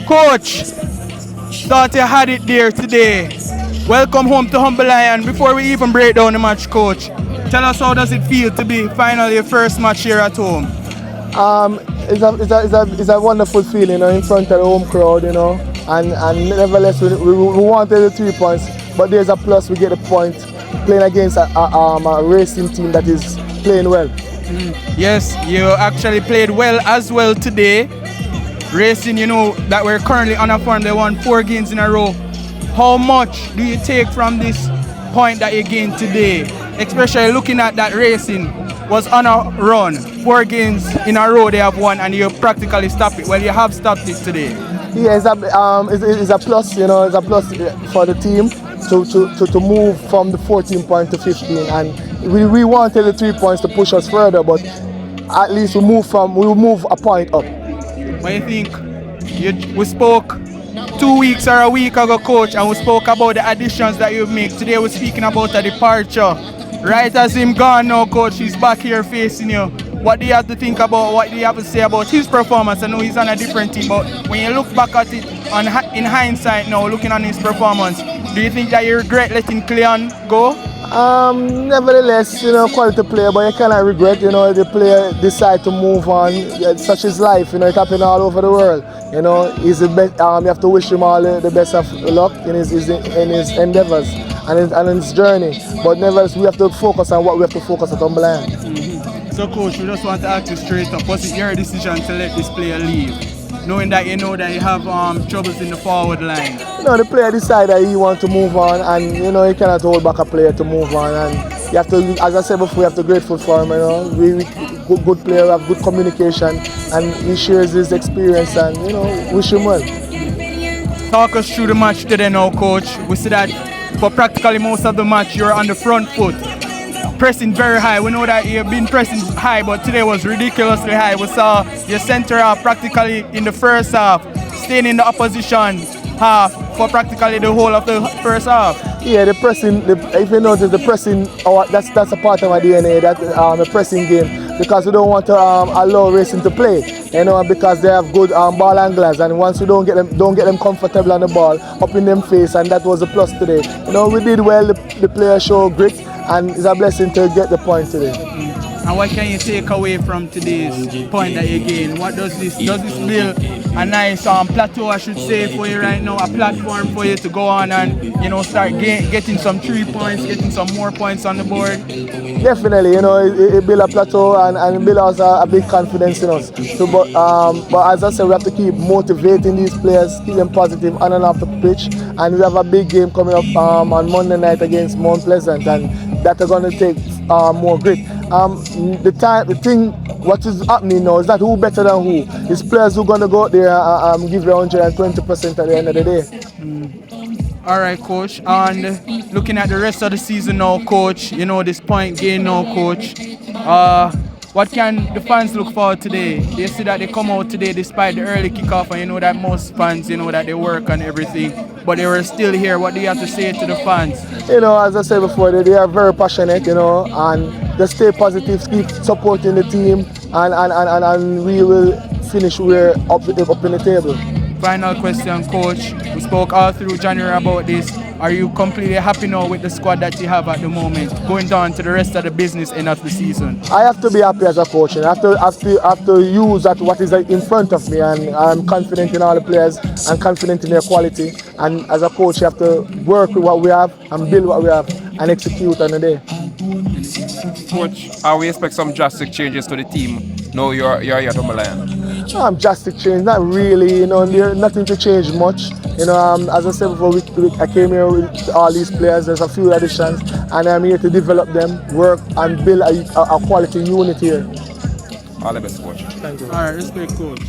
Coach, thought you had it there today. Welcome home to Humble Lion. Before we even break down the match, Coach, tell us how does it feel to be finally your first match here at home? It's a wonderful feeling, in front of the home crowd, and nevertheless we wanted the 3 points, but there's a plus. We get a point playing against a racing team that is playing well. Yes, you actually played well as well today. Racing, that we're currently on a form. They won 4 games in a row. How much do you take from this point that you gained today? Especially looking at that Racing was on a run. 4 games in a row they have won and you practically stopped it. Well, you have stopped it today. Yeah, it's a plus, it's a plus for the team to move from the 14 point to 15. And we wanted the 3 points to push us further, but at least we move a point up. What do you think? We spoke 2 weeks or a week ago, Coach, and we spoke about the additions that you've made. Today we're speaking about a departure. Right as him gone now, Coach, he's back here facing you. What do you have to think about, what do you have to say about his performance? I know he's on a different team, but when you look back at it in hindsight now, looking on his performance, do you think that you regret letting Cleon go? Nevertheless, quality player, but you cannot regret, the player decide to move on. Such is life, it happens all over the world. He's the best. You have to wish him all the best of luck in his endeavors and in his journey. But nevertheless, we have to focus on what we have to focus at Humble Lion. So, Coach, we just want to ask you straight up, was it your decision to let this player leave? Knowing that you have troubles in the forward line. The player decided he wants to move on, and you cannot hold back a player to move on. And you have to, as I said before, you have to be grateful for him. We good player, have good communication, and he shares his experience, and wish him well. Talk us through the match today now, Coach. We see that for practically most of the match you're on the front foot, pressing very high. We know that you've been pressing high, but today was ridiculously high. We saw your center half practically in the first half, staying in the opposition half for practically the whole of the first half. Yeah, the pressing, if you notice, the pressing, that's a part of my DNA, that the pressing game, because we don't want to allow Racing to play, because they have good ball anglers, and once we don't get them comfortable on the ball, up in them face, and that was a plus today. We did well, the players show grit, and it's a blessing to get the point today. And what can you take away from today's point that you gained? What does this build a nice plateau, I should say, for you right now, a platform for you to go on and start getting some 3 points, getting some more points on the board? Definitely, it build a plateau and build us a big confidence in us. So, but as I said, we have to keep motivating these players, keep them positive on and off the pitch, and we have a big game coming up on Monday night against Mount Pleasant, and that are going to take more grit. What is happening now is not who better than who. It's players who are going to go out there and give their 120% at the end of the day. All right, Coach. And looking at the rest of the season now, Coach, this point gain now, Coach. What can the fans look forward today? They see that they come out today despite the early kickoff, and that most fans, that they work and everything, but they were still here. What do you have to say to the fans? As I said before, they are very passionate, and they stay positive, keep supporting the team, and we will finish we're up in the table. Final question, Coach. We spoke all through January about this. Are you completely happy now with the squad that you have at the moment, going down to the rest of the business end of the season? I have to be happy as a coach, and I have to use what is in front of me, and I'm confident in all the players and confident in their quality. And as a coach, you have to work with what we have and build what we have and execute on the day. Coach, we expect some drastic changes to the team. No, you're here at Humble Lion. Drastic change, not really. There's nothing to change much. As I said before, I came here with all these players. There's a few additions, and I'm here to develop them, work, and build a quality unit here. All the best, Coach. Thank you. All right, respect, Coach.